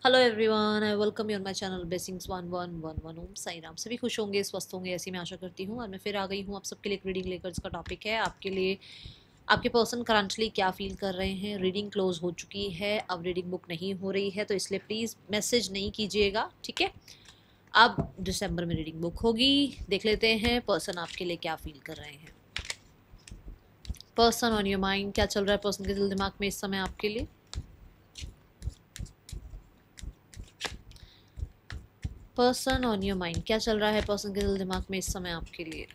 Hello everyone, I welcome you on my channel blessings 1111 ओम साई राम। सभी खुश होंगे, स्वस्थ होंगे, ऐसी मैं आशा करती हूँ। और मैं फिर आ गई हूँ आप सबके लिए एक रीडिंग लेकर। इसका टॉपिक है आपके लिए आपके पर्सन करंटली क्या फील कर रहे हैं। रीडिंग क्लोज हो चुकी है, अब रीडिंग बुक नहीं हो रही है, तो इसलिए प्लीज़ मैसेज नहीं कीजिएगा, ठीक है। अब दिसंबर में रीडिंग बुक होगी। देख लेते हैं पर्सन आपके लिए क्या फील कर रहे हैं। पर्सन ऑन योर माइंड, क्या चल रहा है पर्सन के दिल दिमाग में इस समय आपके लिए। पर्सन ऑन योर माइंड, क्या चल रहा है पर्सन के दिल दिमाग में इस समय आपके लिए।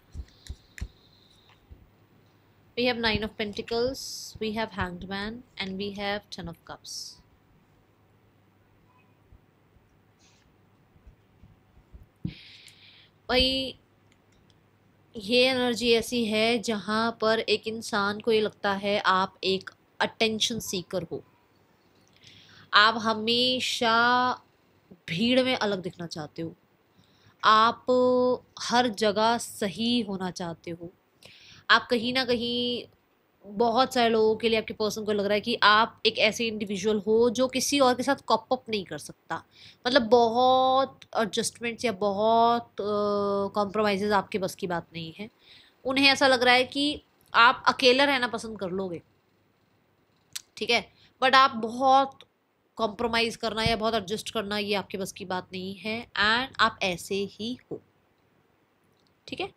We have Nine of Pentacles, we have Hanged Man, and we have Ten of Cups. भाई, ये एनर्जी ऐसी है जहाँ पर एक इंसान को ये लगता है आप एक अटेंशन सीकर हो। आप हमेशा भीड़ में अलग दिखना चाहते हो। आप हर जगह सही होना चाहते हो। आप कहीं ना कहीं, बहुत सारे लोगों के लिए आपके पर्सन को लग रहा है कि आप एक ऐसे इंडिविजुअल हो जो किसी और के साथ कॉप अप नहीं कर सकता। मतलब बहुत एडजस्टमेंट्स या बहुत कॉम्प्रोमाइजेज आपके बस की बात नहीं है। उन्हें ऐसा लग रहा है कि आप अकेला रहना पसंद कर लोगे, ठीक है, बट आप बहुत कॉम्प्रोमाइज़ करना या बहुत एडजस्ट करना ये आपके बस की बात नहीं है। एंड आप ऐसे ही हो, ठीक है।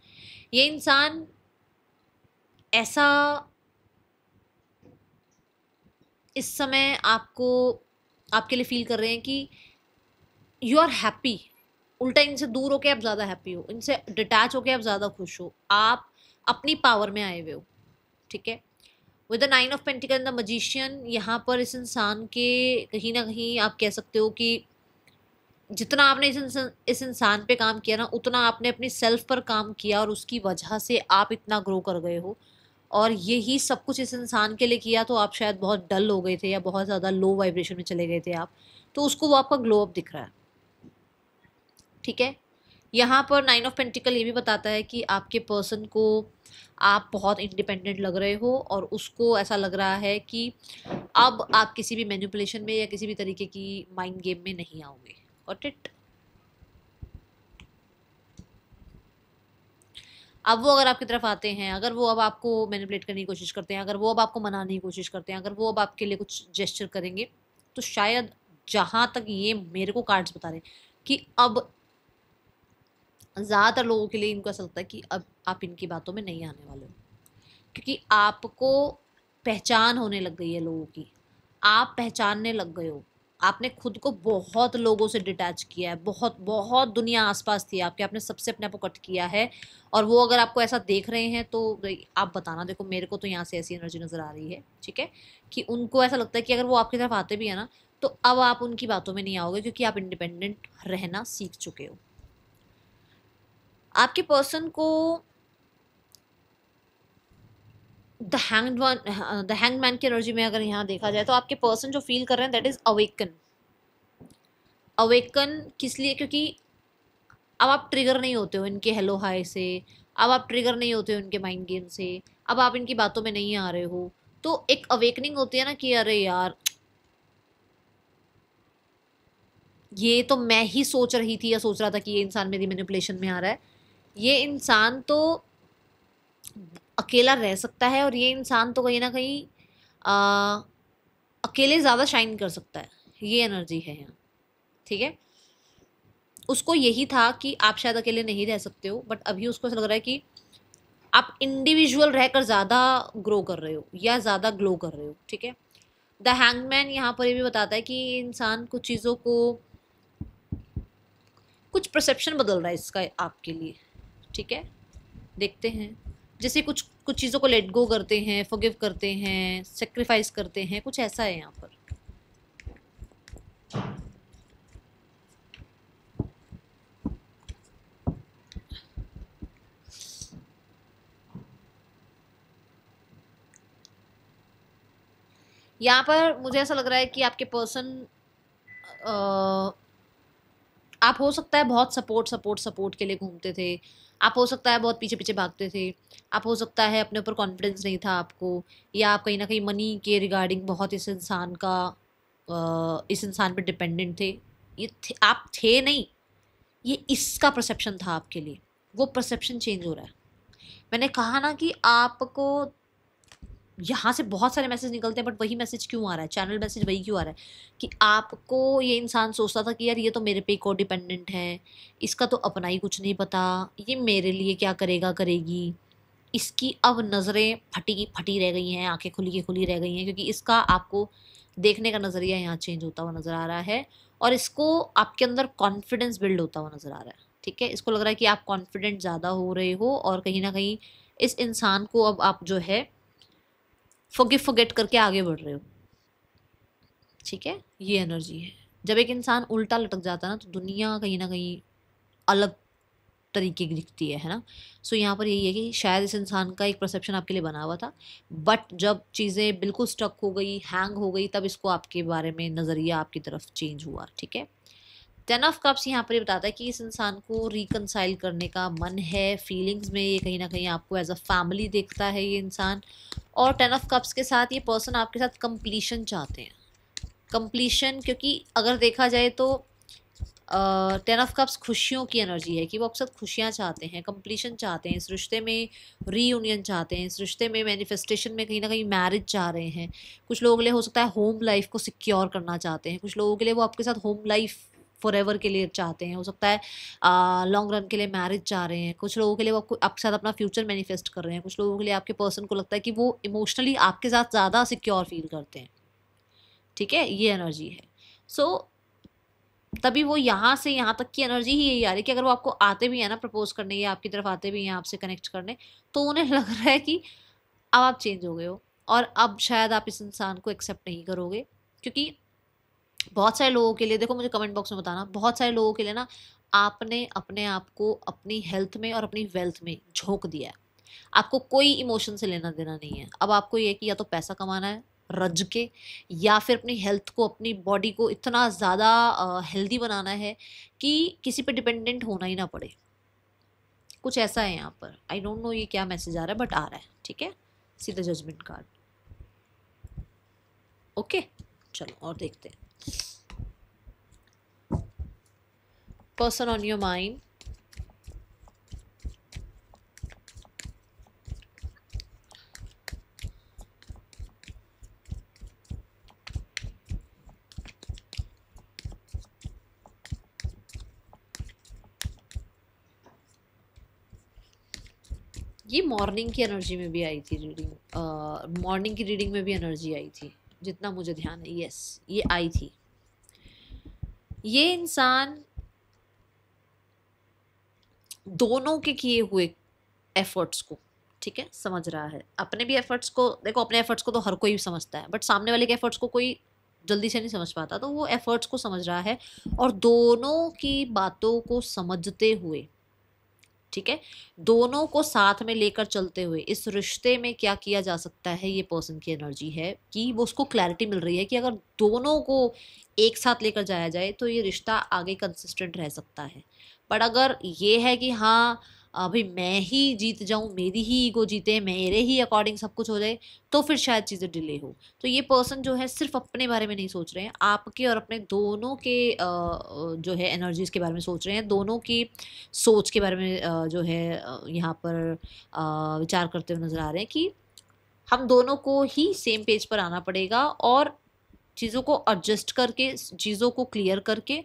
ये इंसान ऐसा इस समय आपको आपके लिए फील कर रहे हैं कि यू आर हैप्पी। उल्टा इनसे दूर होके आप ज़्यादा हैप्पी हो, इनसे डिटैच होके आप ज़्यादा खुश हो, आप अपनी पावर में आए हुए हो, ठीक है। With the nine of pentacle the magician, यहाँ पर इस इंसान के कहीं ना कहीं आप कह सकते हो कि जितना आपने इस इंसान पे काम किया ना, उतना आपने अपनी सेल्फ पर काम किया और उसकी वजह से आप इतना ग्रो कर गए हो। और यही सब कुछ इस इंसान के लिए किया, तो आप शायद बहुत डल हो गए थे या बहुत ज़्यादा लो वाइब्रेशन में चले गए थे आप, तो उसको वो आपका ग्लो अप दिख रहा है, ठीक है। यहाँ पर नाइन ऑफ पेंटिकल ये भी बताता है कि आपके पर्सन को आप बहुत इंडिपेंडेंट लग रहे हो और उसको ऐसा लग रहा है कि अब आप किसी भी मैनिपुलेशन में या किसी भी तरीके की माइंड गेम में नहीं आओगे। Got it. अब वो अगर आपकी तरफ आते हैं, अगर वो अब आपको मैनिपुलेट करने की कोशिश करते हैं, अगर वो अब आपको मनाने की कोशिश करते हैं, अगर वो अब आपके लिए कुछ जेस्चर करेंगे, तो शायद, जहाँ तक ये मेरे को कार्ड्स बता रहे हैं, कि अब ज़्यादातर लोगों के लिए इनको ऐसा लगता है कि अब आप इनकी बातों में नहीं आने वाले हो, क्योंकि आपको पहचान होने लग गई है लोगों की। आप पहचानने लग गए हो। आपने खुद को बहुत लोगों से डिटैच किया है, बहुत बहुत दुनिया आसपास थी आपके, आपने सबसे अपने आप को कट किया है। और वो अगर आपको ऐसा देख रहे हैं तो आप बताना, देखो मेरे को तो यहाँ से ऐसी एनर्जी नज़र आ रही है, ठीक है, कि उनको ऐसा लगता है कि अगर वो आपकी तरफ आते भी है ना, तो अब आप उनकी बातों में नहीं आओगे, क्योंकि आप इंडिपेंडेंट रहना सीख चुके हो। आपके पर्सन को द हैंग्ड मैन की एनर्जी में अगर यहाँ देखा जाए, तो आपके पर्सन जो फील कर रहे हैं दैट इज अवेकन। अवेकन किस लिए? क्योंकि अब आप ट्रिगर नहीं होते हो इनके हेलो हाय से, अब आप ट्रिगर नहीं होते हो इनके माइंड गेम से, अब आप इनकी बातों में नहीं आ रहे हो। तो एक अवेकनिंग होती है ना कि अरे यार, ये तो मैं ही सोच रही थी या सोच रहा था कि ये इंसान मेरी मैनिपुलेशन में आ रहा है। ये इंसान तो अकेला रह सकता है, और ये इंसान तो कहीं ना कहीं आ, अकेले ज़्यादा शाइन कर सकता है। ये एनर्जी है यहाँ, ठीक है। उसको यही था कि आप शायद अकेले नहीं रह सकते हो, बट अभी उसको ऐसा लग रहा है कि आप इंडिविजुअल रहकर ज़्यादा ग्रो कर रहे हो या ज़्यादा ग्लो कर रहे हो, ठीक है। द हैंगमैन यहाँ पर ये भी बताता है कि इंसान कुछ चीज़ों को, कुछ परसेप्शन बदल रहा है इसका आपके लिए, ठीक है। देखते हैं, जैसे कुछ कुछ चीज़ों को लेट गो करते हैं, फॉरगिव करते हैं, सेक्रीफाइस करते हैं, कुछ ऐसा है यहाँ पर। यहाँ पर मुझे ऐसा लग रहा है कि आपके पर्सन, आप हो सकता है बहुत सपोर्ट सपोर्ट सपोर्ट के लिए घूमते थे, आप हो सकता है बहुत पीछे पीछे भागते थे, आप हो सकता है अपने ऊपर कॉन्फिडेंस नहीं था आपको, या आप कहीं ना कहीं मनी के रिगार्डिंग बहुत इस इंसान का इस इंसान पे डिपेंडेंट थे, आप थे नहीं, ये इसका परसेप्शन था आपके लिए, वो परसेप्शन चेंज हो रहा है। मैंने कहा ना कि आपको यहाँ से बहुत सारे मैसेज निकलते हैं, बट वही मैसेज क्यों आ रहा है, चैनल मैसेज वही क्यों आ रहा है कि आपको ये इंसान सोचता था कि यार ये तो मेरे पे को डिपेंडेंट है, इसका तो अपना ही कुछ नहीं पता, ये मेरे लिए क्या करेगा करेगी, इसकी अब नज़रें फटी फटी रह गई हैं, आंखें खुली की खुली रह गई हैं, क्योंकि इसका आपको देखने का नज़रिया यहाँ चेंज होता हुआ नज़र आ रहा है, और इसको आपके अंदर कॉन्फिडेंस बिल्ड होता हुआ नज़र आ रहा है। ठीक है, इसको लग रहा है कि आप कॉन्फिडेंट ज़्यादा हो रहे हो, और कहीं ना कहीं इस इंसान को अब आप जो है फॉरगेट करके आगे बढ़ रहे हो। ठीक है, ये एनर्जी है। जब एक इंसान उल्टा लटक जाता है ना, तो दुनिया कहीं ना कहीं अलग तरीके की दिखती है ना। सो यहाँ पर यही है कि शायद इस इंसान का एक परसेप्शन आपके लिए बना हुआ था, बट जब चीज़ें बिल्कुल स्टक हो गई, हैंग हो गई, तब इसको आपके बारे में नज़रिया आपकी तरफ चेंज हुआ। ठीक है, 10 ऑफ कप्स यहाँ पर ये बताता है कि इस इंसान को रिकनसाइल करने का मन है, फीलिंग्स में ये कहीं ना कहीं आपको एज अ फैमिली देखता है ये इंसान। और 10 ऑफ कप्स के साथ ये पर्सन आपके साथ कंप्लीशन चाहते हैं, कंप्लीशन, क्योंकि अगर देखा जाए तो 10 ऑफ कप्स खुशियों की एनर्जी है कि वो आपके साथ खुशियाँ चाहते हैं, कंप्लीशन चाहते हैं, इस रिश्ते में रीयूनियन चाहते हैं, इस रिश्ते में मैनिफेस्टेशन में कहीं ना कहीं मैरिज चाह रहे हैं। कुछ लोगों के लिए हो सकता है होम लाइफ को सिक्योर करना चाहते हैं, कुछ लोगों के लिए वो आपके साथ होम लाइफ फॉरएवर के लिए चाहते हैं, हो सकता है लॉन्ग रन के लिए मैरिज चाह रहे हैं, कुछ लोगों के लिए वो आपको आपके साथ अपना फ्यूचर मैनिफेस्ट कर रहे हैं, कुछ लोगों के लिए आपके पर्सन को लगता है कि वो इमोशनली आपके साथ ज़्यादा सिक्योर फील करते हैं। ठीक है, ये एनर्जी है। सो तभी वो यहाँ से यहाँ तक की एनर्जी ही यही आ रही है कि अगर वो आपको आते भी हैं ना प्रपोज करने, या आपकी तरफ आते भी हैं आपसे कनेक्ट करने, तो उन्हें लग रहा है कि अब आप चेंज हो गए हो, और अब शायद आप इस इंसान को एक्सेप्ट नहीं करोगे। क्योंकि बहुत सारे लोगों के लिए, देखो मुझे कमेंट बॉक्स में बताना, बहुत सारे लोगों के लिए ना आपने अपने आप को अपनी हेल्थ में और अपनी वेल्थ में झोंक दिया है। आपको कोई इमोशन से लेना देना नहीं है। अब आपको ये कि या तो पैसा कमाना है रज के, या फिर अपनी हेल्थ को, अपनी बॉडी को इतना ज़्यादा हेल्दी बनाना है कि किसी पे डिपेंडेंट होना ही ना पड़े। कुछ ऐसा है यहाँ पर, आई डोंट नो ये क्या मैसेज आ रहा है, बट आ रहा है। ठीक है, see the judgement card. Okay, चलो और देखते हैं। पर्सन ऑन योर माइंड, ये मॉर्निंग की एनर्जी में भी आई थी रीडिंग, मॉर्निंग की रीडिंग में भी एनर्जी आई थी, जितना मुझे ध्यान है। यस, ये आई थी। ये इंसान दोनों के किए हुए एफर्ट्स को, ठीक है, समझ रहा है। अपने भी एफर्ट्स को, देखो अपने एफर्ट्स को तो हर कोई समझता है, बट सामने वाले के एफर्ट्स को कोई जल्दी से नहीं समझ पाता, तो वो एफर्ट्स को समझ रहा है, और दोनों की बातों को समझते हुए, ठीक है, दोनों को साथ में लेकर चलते हुए इस रिश्ते में क्या किया जा सकता है, ये पर्सन की एनर्जी है कि वो उसको क्लैरिटी मिल रही है कि अगर दोनों को एक साथ लेकर जाया जाए तो ये रिश्ता आगे कंसिस्टेंट रह सकता है। बट अगर ये है कि हाँ अभी मैं ही जीत जाऊं, मेरी ही ईगो जीते, मेरे ही अकॉर्डिंग सब कुछ हो जाए, तो फिर शायद चीज़ें डिले हो। तो ये पर्सन जो है सिर्फ अपने बारे में नहीं सोच रहे हैं, आपके और अपने दोनों के जो है एनर्जीज के बारे में सोच रहे हैं, दोनों की सोच के बारे में जो है यहाँ पर विचार करते हुए नजर आ रहे हैं कि हम दोनों को ही सेम पेज पर आना पड़ेगा, और चीज़ों को एडजस्ट करके, चीज़ों को क्लियर करके,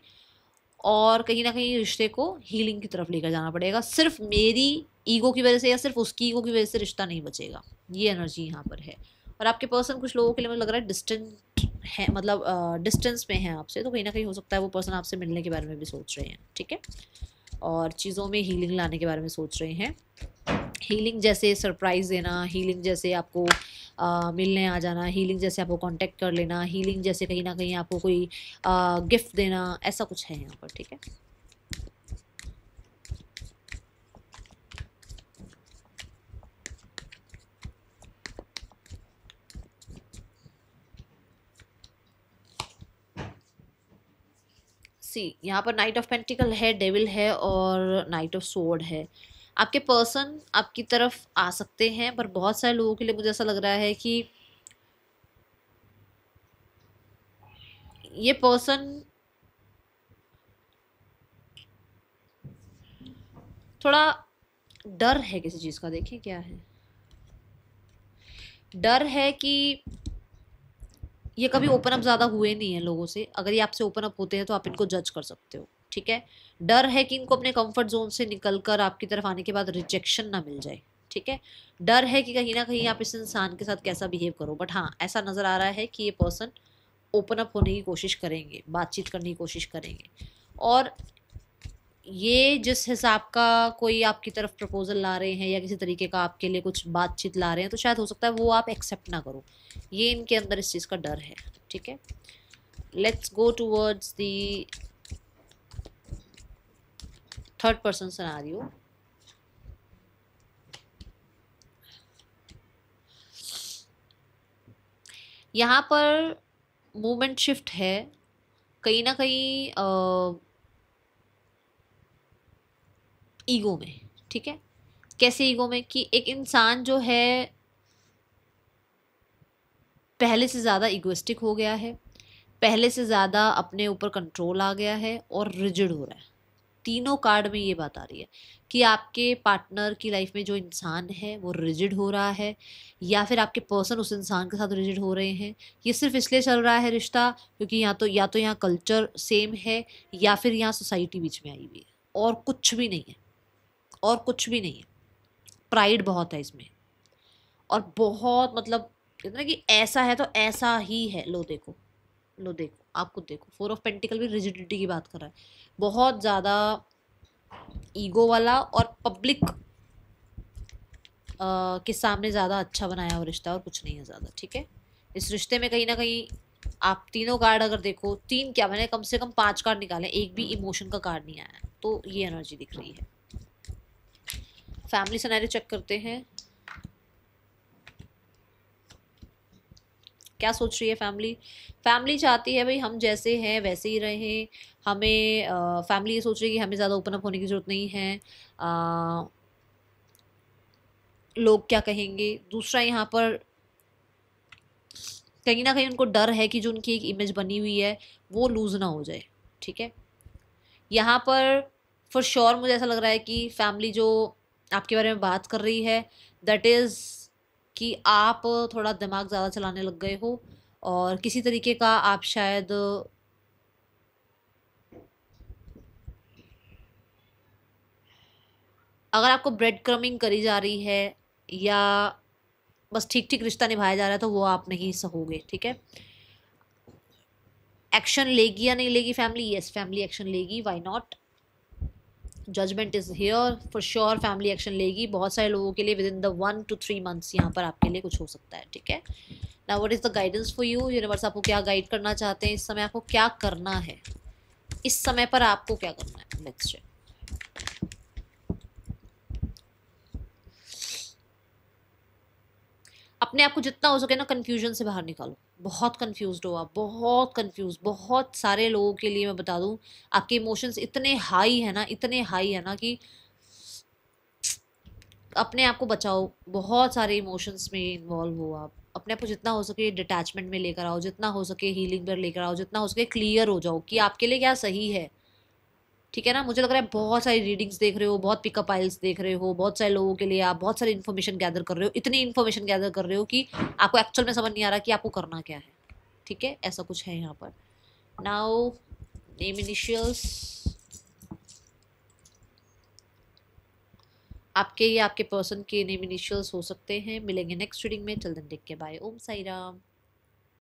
और कहीं ना कहीं रिश्ते को हीलिंग की तरफ लेकर जाना पड़ेगा। सिर्फ मेरी ईगो की वजह से या सिर्फ उसकी ईगो की वजह से रिश्ता नहीं बचेगा, ये एनर्जी यहाँ पर है। और आपके पर्सन कुछ लोगों के लिए मुझे लग रहा है डिस्टेंट है, मतलब डिस्टेंस में है आपसे, तो कहीं ना कहीं हो सकता है वो पर्सन आपसे मिलने के बारे में भी सोच रहे हैं। ठीक है, और चीज़ों में हीलिंग लाने के बारे में सोच रहे हैं। हीलिंग जैसे सरप्राइज़ देना, हीलिंग जैसे आपको मिलने आ जाना, हीलिंग जैसे आपको कांटेक्ट कर लेना, हीलिंग जैसे कहीं ना कहीं आपको कोई गिफ्ट देना, ऐसा कुछ है यहाँ पर। ठीक है, सी यहाँ पर नाइट ऑफ पेंटिकल है, डेविल है, और नाइट ऑफ स्वॉर्ड है। आपके पर्सन आपकी तरफ आ सकते हैं, पर बहुत सारे लोगों के लिए मुझे ऐसा लग रहा है कि ये पर्सन थोड़ा डर है किसी चीज का। देखिए क्या है, डर है कि ये कभी ओपन अप ज्यादा हुए नहीं है लोगों से। अगर ये आपसे ओपन अप होते हैं तो आप इनको जज कर सकते हो, ठीक है। डर है कि इनको अपने कंफर्ट जोन से निकलकर आपकी तरफ आने के बाद रिजेक्शन ना मिल जाए, ठीक है। डर है कि कहीं ना कहीं आप इस इंसान के साथ कैसा बिहेव करो। बट हाँ, ऐसा नजर आ रहा है कि ये पर्सन ओपन अप होने की कोशिश करेंगे, बातचीत करने की कोशिश करेंगे। और ये जिस हिसाब का कोई आपकी तरफ प्रपोजल ला रहे हैं या किसी तरीके का आपके लिए कुछ बातचीत ला रहे हैं, तो शायद हो सकता है वो आप एक्सेप्ट ना करो। ये इनके अंदर इस चीज़ का डर है, ठीक है। Let's go towards the third person scenario. यहाँ पर मूवमेंट शिफ्ट है कहीं ना कहीं ईगो में, ठीक है। कैसे ईगो में, कि एक इंसान जो है पहले से ज़्यादा इगोइस्टिक हो गया है, पहले से ज़्यादा अपने ऊपर कंट्रोल आ गया है और रिजिड हो रहा है। तीनों कार्ड में ये बात आ रही है कि आपके पार्टनर की लाइफ में जो इंसान है वो रिजिड हो रहा है, या फिर आपके पर्सन उस इंसान के साथ रिजिड हो रहे हैं। ये सिर्फ इसलिए चल रहा है रिश्ता क्योंकि या तो यहाँ कल्चर सेम है, या फिर यहाँ सोसाइटी बीच में आई हुई है, और कुछ भी नहीं है। और कुछ भी नहीं है। प्राइड बहुत है इसमें, और बहुत मतलब कहते हैं ना कि ऐसा है तो ऐसा ही है। लो देखो, लो देखो, आप खुद देखो। 4 ऑफ पेंटिकल भी रिजिडिटी की बात कर रहा है। बहुत ज़्यादा ईगो वाला, और पब्लिक के सामने ज़्यादा अच्छा बनाया हुआ रिश्ता, और कुछ नहीं है ज़्यादा, ठीक है। इस रिश्ते में कहीं ना कहीं आप तीनों कार्ड अगर देखो, तीन क्या, मैंने कम से कम 5 कार्ड निकाले, एक भी इमोशन का कार्ड नहीं आया, तो ये एनर्जी दिख रही है। फैमिली सिनेरियो चेक करते हैं, क्या सोच रही है फैमिली। फैमिली चाहती है भाई हम जैसे हैं वैसे ही रहें। हमें फैमिली ये सोच रही है कि हमें ज़्यादा ओपन अप होने की ज़रूरत नहीं है। लोग क्या कहेंगे। दूसरा, यहाँ पर कहीं ना कहीं उनको डर है कि जो उनकी एक इमेज बनी हुई है वो लूज ना हो जाए, ठीक है। यहाँ पर फॉर श्योर मुझे ऐसा लग रहा है कि फैमिली जो आपके बारे में बात कर रही है, दैट इज़ कि आप थोड़ा दिमाग ज़्यादा चलाने लग गए हो, और किसी तरीके का आप शायद अगर आपको ब्रेड क्रमिंग करी जा रही है, या बस ठीक ठीक रिश्ता निभाया जा रहा है, तो वो आप नहीं सहोगे, ठीक है। एक्शन लेगी या नहीं लेगी फैमिली? यस, फैमिली एक्शन लेगी, why not. Judgement is here for sure. Family action लेगी बहुत सारे लोगों के लिए। Within the 1 to 3 months यहाँ पर आपके लिए कुछ हो सकता है, ठीक है। Now what is the guidance for you. Universe आपको क्या गाइड करना चाहते हैं इस समय, आपको क्या करना है इस समय पर, आपको क्या करना है। Let's check. अपने आप को जितना हो सके ना कंफ्यूजन से बाहर निकालो। बहुत कंफ्यूज्ड हो आप, बहुत कंफ्यूज। बहुत सारे लोगों के लिए मैं बता दूं, आपके इमोशंस इतने हाई है ना, इतने हाई है ना, कि अपने आप को बचाओ। बहुत सारे इमोशंस में इन्वॉल्व हो आप। अपने आप को जितना हो सके डिटैचमेंट में लेकर आओ, जितना हो सके हीलिंग पर लेकर आओ, जितना हो सके क्लियर हो जाओ कि आपके लिए क्या सही है, ठीक है ना। मुझे लग रहा है बहुत सारी रीडिंग्स देख रहे हो, बहुत पिकअप आइल्स देख रहे हो, बहुत सारे लोगों के लिए आप बहुत सारी इन्फॉर्मेशन गैदर कर रहे हो। इतनी इन्फॉर्मेशन गैदर कर रहे हो कि आपको एक्चुअल में समझ नहीं आ रहा कि आपको करना क्या है, ठीक है। ऐसा कुछ है यहाँ पर। नाउ नेम इनिशियल्स आपके या आपके पर्सन के नेम इनिशियल्स हो सकते हैं। मिलेंगे नेक्स्ट रीडिंग में। Till then take care, bye. Om Sai Ram.